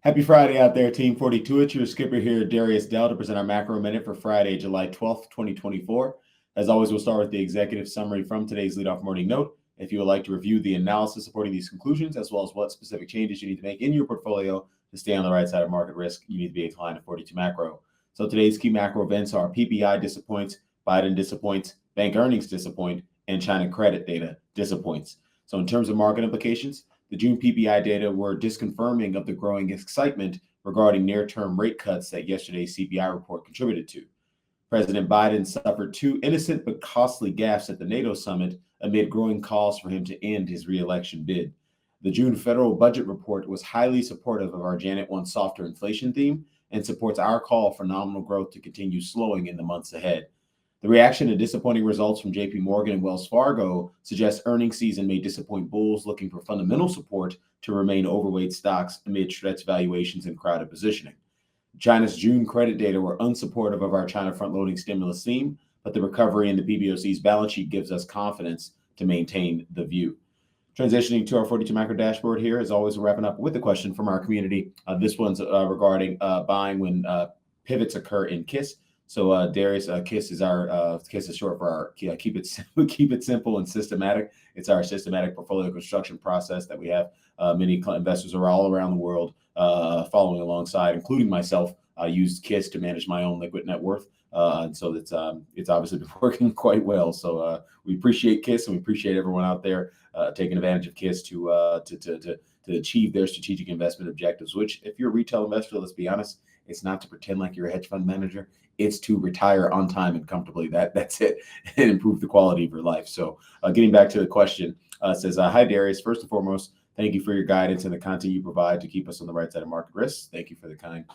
Happy Friday out there, Team 42. It's your skipper here, Darius to present our macro minute for Friday, July 12th, 2024. As always, we'll start with the executive summary from today's leadoff morning note. If you would like to review the analysis supporting these conclusions, as well as what specific changes you need to make in your portfolio to stay on the right side of market risk, you need to be inclined to 42 macro. So today's key macro events are PPI disappoints, Biden disappoints, bank earnings disappoint, and China credit data disappoints. So in terms of market implications, the June PPI data were disconfirming of the growing excitement regarding near-term rate cuts that yesterday's CPI report contributed to. President Biden suffered two innocent but costly gaffes at the NATO summit amid growing calls for him to end his re-election bid. The June federal budget report was highly supportive of our Janet wants softer inflation theme and supports our call for nominal growth to continue slowing in the months ahead. The reaction to disappointing results from JP Morgan and Wells Fargo suggests earnings season may disappoint bulls looking for fundamental support to remain overweight stocks amid stretched valuations and crowded positioning. China's June credit data were unsupportive of our China front-loading stimulus theme, but the recovery in the PBOC's balance sheet gives us confidence to maintain the view. Transitioning to our 42 macro dashboard here, as always, we're wrapping up with a question from our community. This one's regarding buying when pivots occur in KISS. So Darius, KISS is our KISS is short for our keep it simple and systematic. It's our systematic portfolio construction process that we have many investors are all around the world following alongside, including myself. I used KISS to manage my own liquid net worth, and so it's obviously been working quite well. So we appreciate KISS and we appreciate everyone out there taking advantage of KISS to achieve their strategic investment objectives. Which, if you're a retail investor, let's be honest, it's not to pretend like you're a hedge fund manager. It's to retire on time and comfortably. That's it, and improve the quality of your life. So getting back to the question, says, hi, Darius. First and foremost, thank you for your guidance and the content you provide to keep us on the right side of market risks. Thank you for the kind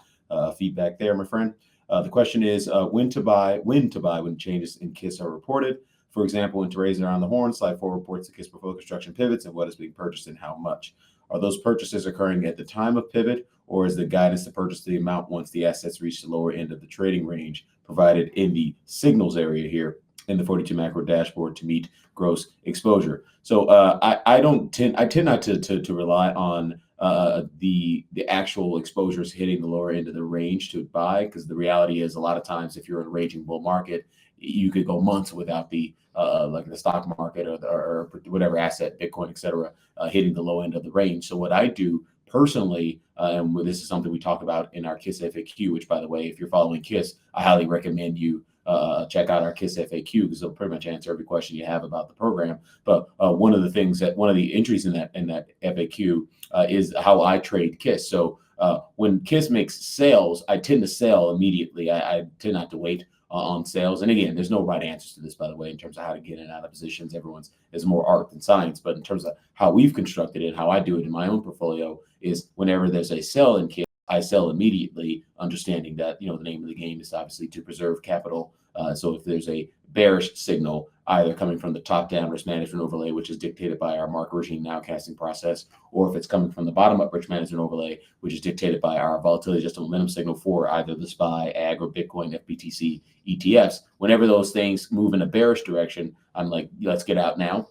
feedback there, my friend. The question is when to buy when changes in KISS are reported. For example, when to raise it around the horn, slide 4 reports the KISS portfolio construction pivots and what is being purchased and how much. Are those purchases occurring at the time of pivot, or is the guidance to purchase the amount once the assets reach the lower end of the trading range provided in the signals area here in the 42 macro dashboard to meet gross exposure? So I tend not to rely on the actual exposures hitting the lower end of the range to buy, because the reality is a lot of times if you're in a raging bull market, you could go months without the like the stock market or whatever asset, Bitcoin, etc., hitting the low end of the range. So what I do personally, and this is something we talk about in our KISS FAQ, which, by the way, if you're following KISS, I highly recommend you check out our KISS FAQ, because it'll pretty much answer every question you have about the program. But one of the entries in that FAQ is how I trade KISS. So when KISS makes sales, I tend to sell immediately. I tend not to wait on sales. And again, there's no right answers to this, by the way, in terms of how to get in and out of positions. Is more art than science. But in terms of how we've constructed it, how I do it in my own portfolio, is whenever there's a sell in KISS, I sell immediately, understanding that the name of the game is obviously to preserve capital. So if there's a bearish signal, either coming from the top-down risk management overlay, which is dictated by our market regime nowcasting process, or if it's coming from the bottom-up risk management overlay, which is dictated by our volatility adjusted momentum signal for either the SPY, AG, or Bitcoin FBTC ETFs, whenever those things move in a bearish direction, I'm like, let's get out now.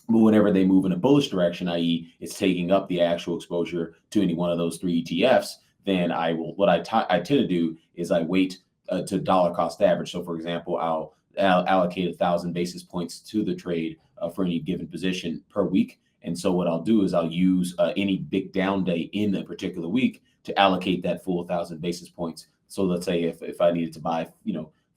But whenever they move in a bullish direction, i.e., it's taking up the actual exposure to any one of those three ETFs, then I will. What I tend to do is I wait to dollar cost average. So, for example, I'll allocate 1,000 basis points to the trade for any given position per week. And so what I'll do is I'll use any big down day in a particular week to allocate that full 1,000 basis points. So let's say if I needed to buy,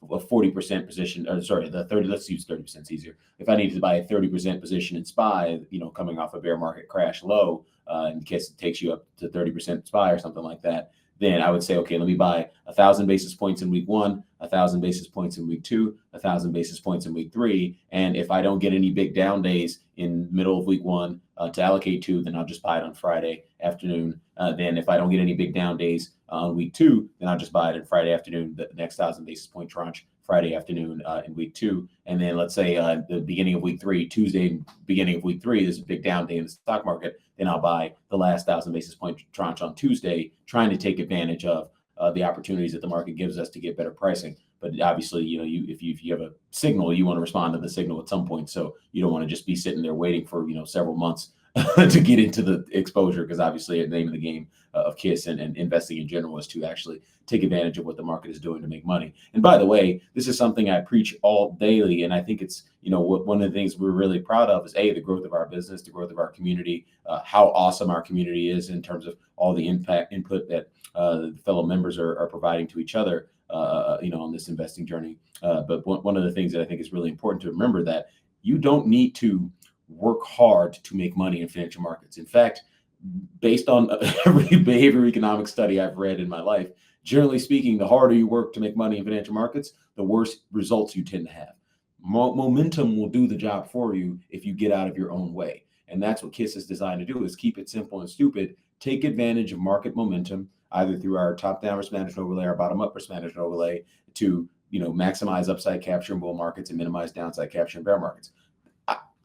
a 40% position, or sorry, the 30, let's use 30%, it's easier. If I needed to buy a 30% position in SPY, coming off a bear market crash low, in case it takes you up to 30% SPY or something like that, then I would say, okay, let me buy 1,000 basis points in week 1, 1,000 basis points in week 2, 1,000 basis points in week 3. And if I don't get any big down days in middle of week 1 to allocate to, then I'll just buy it on Friday afternoon. Then if I don't get any big down days on week 2, then I'll just buy it on Friday afternoon, the next 1,000 basis point tranche Friday afternoon in week 2. And then let's say the beginning of week 3, Tuesday, beginning of week 3, there's a big down day in the stock market. Then I'll buy the last 1,000 basis point tranche on Tuesday, trying to take advantage of the opportunities that the market gives us to get better pricing. But obviously, if you have a signal, you want to respond to the signal at some point. So you don't want to just be sitting there waiting for several months to get into the exposure, because obviously the name of the game of KISS and investing in general is to actually take advantage of what the market is doing to make money. And by the way, this is something I preach all daily, and I think it's, one of the things we're really proud of is the growth of our business, the growth of our community, how awesome our community is in terms of all the input that the fellow members are providing to each other, on this investing journey. But one of the things that I think is really important to remember, that you don't need to work hard to make money in financial markets. In fact, based on every behavioral economic study I've read in my life, generally speaking, the harder you work to make money in financial markets, the worse results you tend to have. Momentum will do the job for you if you get out of your own way. And that's what KISS is designed to do, is keep it simple and stupid. Take advantage of market momentum, either through our top-down risk management overlay, our bottom-up risk management overlay, to maximize upside capture in bull markets and minimize downside capture in bear markets.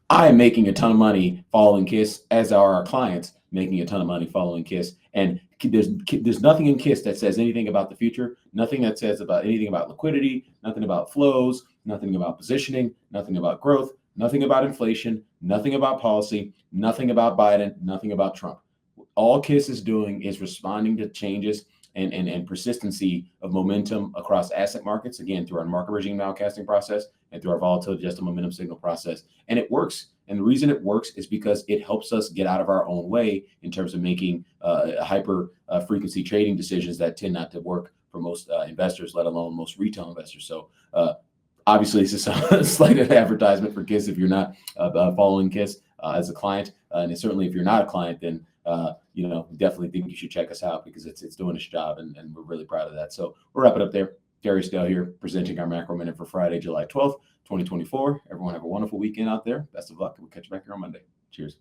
I am making a ton of money following KISS, as are our clients making a ton of money following KISS. And there's nothing in KISS that says anything about the future, nothing that says about anything about liquidity, nothing about flows, nothing about positioning, nothing about growth, nothing about inflation, nothing about policy, nothing about Biden, nothing about Trump. All KISS is doing is responding to changes and persistency of momentum across asset markets, again, through our market regime nowcasting process and through our volatility adjusted momentum signal process. And it works. And the reason it works is because it helps us get out of our own way in terms of making hyper frequency trading decisions that tend not to work for most investors, let alone most retail investors. So obviously, this is a slight advertisement for KISS if you're not following KISS as a client. And certainly if you're not a client, then definitely think you should check us out, because it's doing its job, and we're really proud of that. So we'll wrap it up there. Darius here, presenting our macro minute for Friday, July 12th, 2024. Everyone have a wonderful weekend out there. Best of luck. We'll catch you back here on Monday. Cheers.